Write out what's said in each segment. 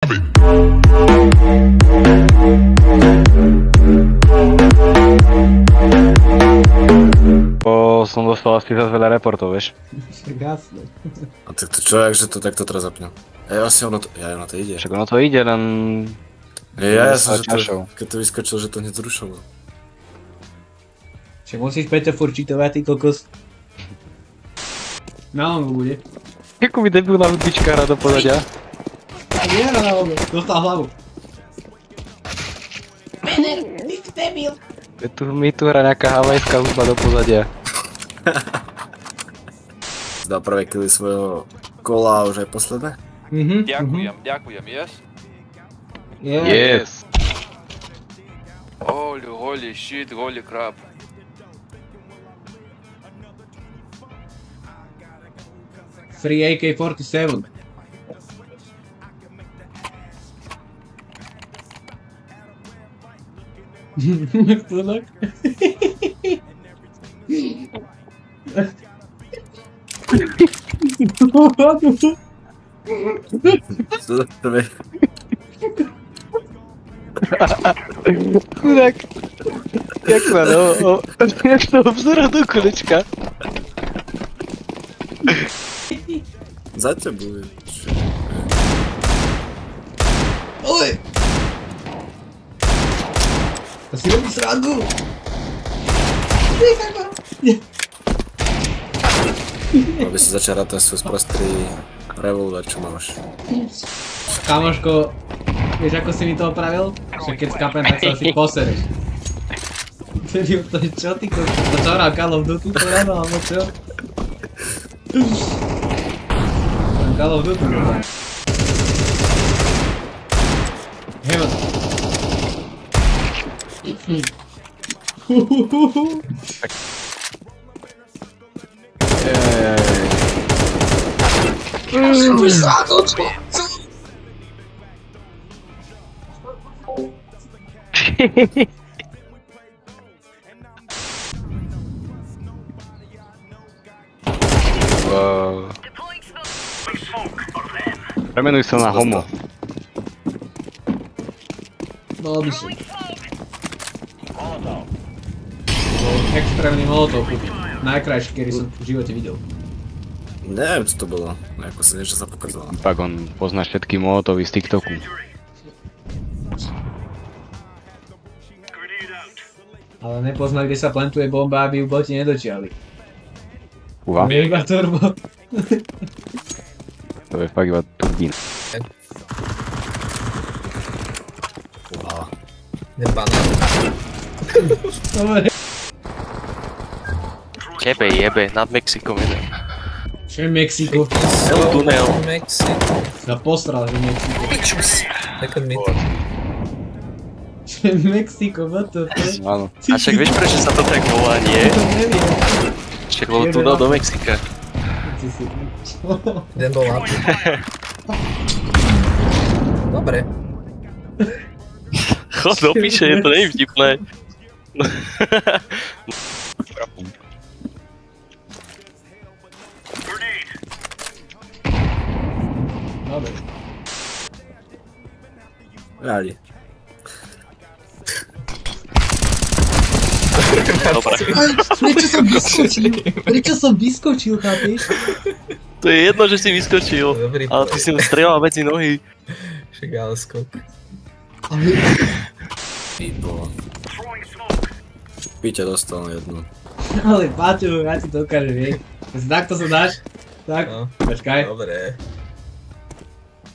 Som dostal asi zase veľa reportov, vieš. Jasné. A tak to čo, jakže to takto teraz zapnem? Asi ono to ide. Však ono to ide, len... Ja som, že to, keď to vyskočil, že to hneď zrušilo. Však musíš Peťo furt čítovať, ty kokos. Na longu bude. Jakú mi debilná hudbičkára do pozadia. Nie na longu, dostal hlavu. Mener, ty si debil. Mi tu hra nejaká havajská hudba do pozadia. Zdal prvé killy svojho kola a už aj posledné? Ďakujem, yes? Yes. Holy shit, holy crap. Free AK-47. Chudák. Chudák. Jak sa jak to obzora do kolečka. Za tebou je. Oj! To si robí srandu! Aby si začal rátať svoj sprostý revolver, čo máš. Kamoško, vieš ako si mi to opravil? Že keď skapem, tak sa asi posereš. To je čo ty kokos? To čo hral Call of Duty to ráno, alebo čo? Call of Duty to hral. Heaven. Premenuj sa na homo. No obyšen. Extrémny molotov kúpiť. Najkrajší, ktorý som v živote videl. Neviem, čo to bolo. Ako sa niečo sa pokazalo. Tak on pozná všetky molotovy z TikToku. Ale nepozná, kde sa plantuje bomba, aby ju boti nedočiali. Uha. Je iba turbo. To je fakt iba turbín. Uha. Nebanán. Dobre. Tebe jebe, nad Mexikom jeden. Čo je Mexiko? Tunel. Mexiko. Sa postral, že Mexiko. Pičus. Second mid. Čo je Mexiko, what the fuck? Áno. A však vieš prečo sa to tak volá, nie? To neviem. Však bol tunel do Mexika. Ty si čo? Jeden bol up. Dobre. Chod do piče, je to nevtipné. Dobre. Rádi. Dobre. Prečo som vyskočil, chápeš? To je jedno, že si vyskočil. Dobrý Ale ty si mu strieľal medzi nohy. Však ale skok. Výbolo. Píťa dostal na jednu. Ale Paťo, ja ti to ukážem, vieš. Takto sa dáš? Tak, No. počkaj. Dobre.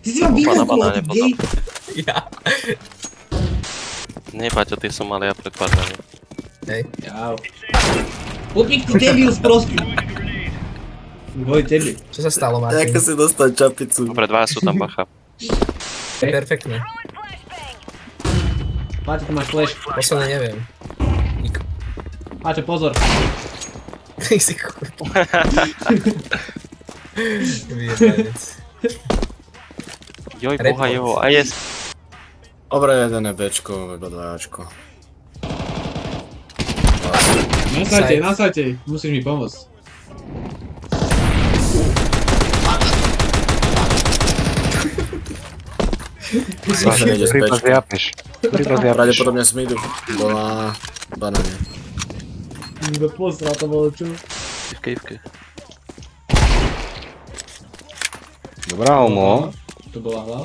Ty si ma vyhľadol, ty gej! Ja. Nie, Paťo, ty som mal ja predpáčanie. Hej. Jau. Popík, ty debil sprostý! Dvoj tebe. Čo sa stalo, Ako Martin? si dostal čapicu? Dobre, dva sú tam, bacha. Perfektne. Paťo, tu máš flash. Posledne neviem. Paťo, pozor. Ty si kurva. Vyjebanec. Joj, boha, jo, a je... Dobre, jeden je Bčko, iba dvajačko. Nasaďte, musíš mi pomôcť. Zase nejde z Ryba pečky. zjapeš. Ryba zjapeš. Pravdepodobne som idú. Bola banáne. Nikto posral, to bolo čo? Ivke. Dobrá, Omo. To bola hlava?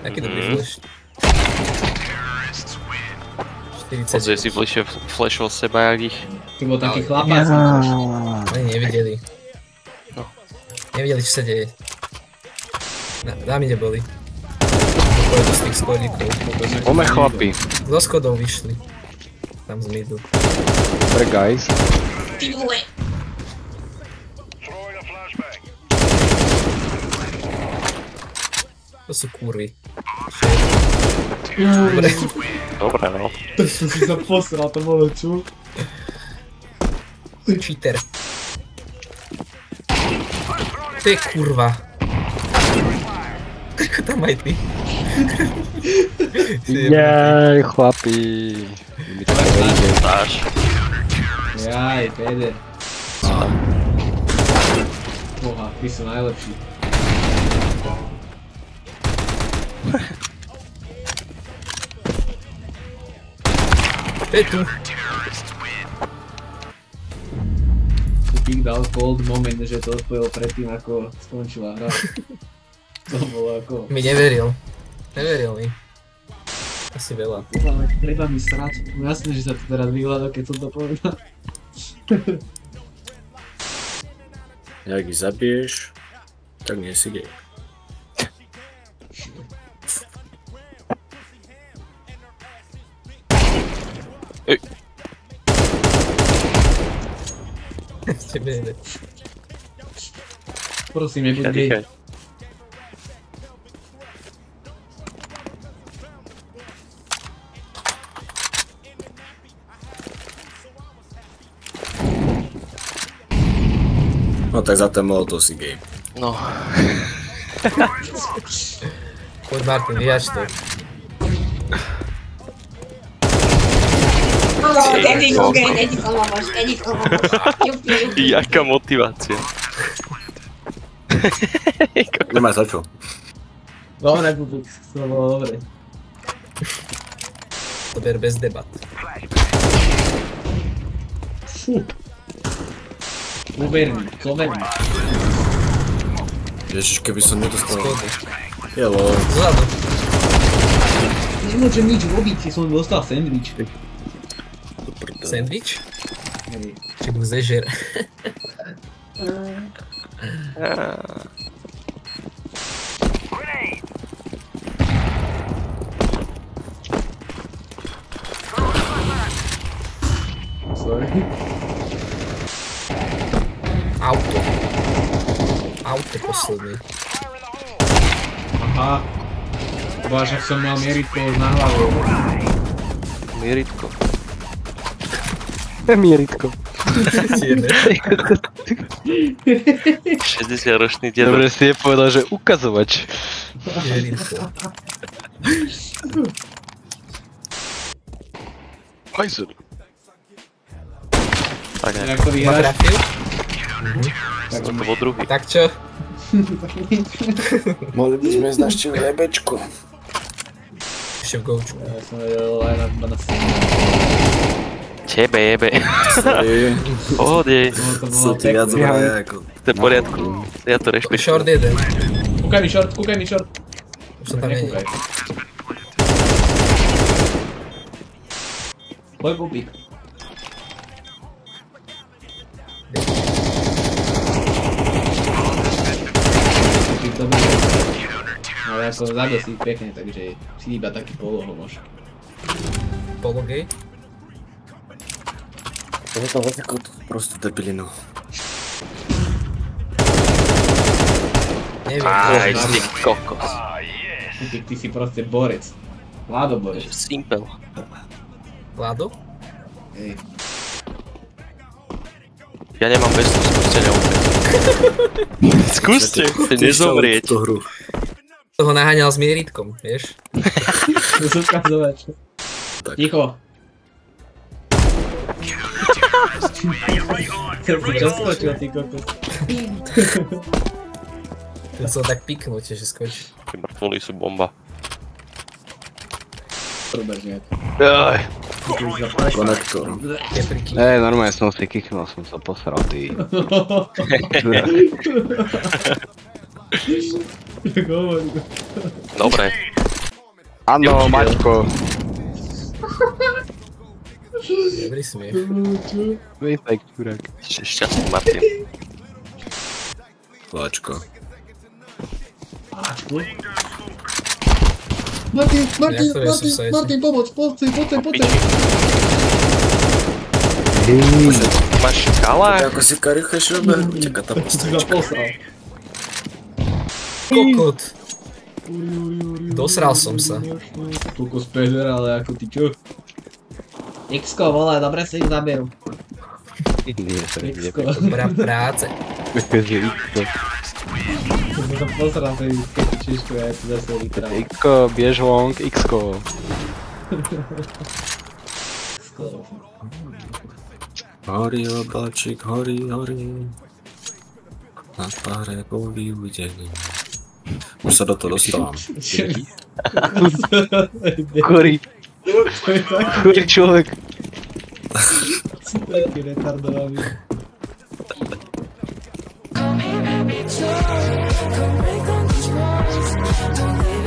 Taký dobrý flash. 40. Podzej si bližšie flashol seba, jak ich. Ty bol taký chlapácky. Oni nevideli. No. Nevideli, čo sa deje. Na mne boli. Pôjdu z tých schodíkov. Pome chlapi. Zo schodov vyšli. Tam z midu. Dobre, guys. Ty vole! To sú kurvy. Dobre, no. To som si sa posral, to bolo čo? Cheater. To je kurva. Ako tam aj ty? Jaj, chlapi. Vy to veríte. Dáš. Jaj, peder. Boha, ty sú najlepší. To je tu. Ty dal cold moment, že to odpojil predtým, ako skončila hra. To bolo ako... Mi neveril. Neveril mi. Asi veľa. Treba mi srať. No jasné, že sa to teraz vyhľadol, keď som to povedal. Jak ich zabiješ, tak nie si gej. Tebe jede. Prosím, nebuď Ja gej. dýchaj. No tak za ten molotov si gej. No. Poď Martin, vyjač to. Jaká motivácia. Nemaj sa čo. Dobre, to bolo dobre. To ber bez debat. Uverný, kloverný. Ježiš, keby som nedostal... Schody. Jelo. Zadu. Nemôžem nič robiť, keď som dostal sandwich. Sandwich? Hej. Či mu zežer. Sorry. Auto. Auto posledný. Aha. Bože, ak som mal mieritko už na hlavu. Mieritko. Mieritko. 60-ročný dedo. Dobre si je povedal, že ukazovač. Hajzer. Tak ne. Jak to Ma vyhráš? trafil? Tak To bol druhý. Tak čo? Mohli by sme znašťili lebečko. Ešte v goučku. Ja som vedel aj na Tebe jebe. Sorry. Pohode. to Sú bolo ti viac pekné. vraj ako... To je v poriadku. Ja to Short rešpektujem. jeden. Kúkaj mi short. Už som tam není. Nekúkaj. Tvoj bubík. Bubík to bude. Ale ako zabil si ich pekne, takže si iba taký polohomož. Polo gay. To je to veľkú prostú debilinu. Neviem. Aj, ty kokos. Bubík, ty si proste borec. Vládo borec. Simpel. Vlado? Hej. Ja nemám bestu, skúste neumrieť. Skúste, nezomrieť. Tú hru. Toho naháňal s mieritkom, vieš? To sú ukazovač. Tak. Ticho. Čo si čo skočil, ty kokos? Chcel tak piknúť, že skočí. Tí mŕtvoli sú bomba. Robert nejak. Jaj. Konektor. Kepriky. Normálne som si kiknul, som sa posral, ty. Dobre. Áno, Maťko. Dobrý smiech. Vítaj, čurák. Šťastný Martin. Láčko. Martin, pomoc, poď. Máš kala? Ako si karicheš robe, uteká tá postavička. Kokot. Dosral som sa. Koľko speeder, ale ako ty čo? X-ko, vole, dobre si ich zaberú. Nie, sa ide. X-ko. Dobrá práce. Že X-ko. Som sa posral tej čižku a ja si zase vytrám. X-ko, biež vonk, X-ko. X-ko. Horí obláčik, horí. Na páre boli uvidení. Už sa do toho dostávam. Kuri. Kuri človek. Taký retardovaný. Come here, baby, joy. Come break on these walls. Don't leave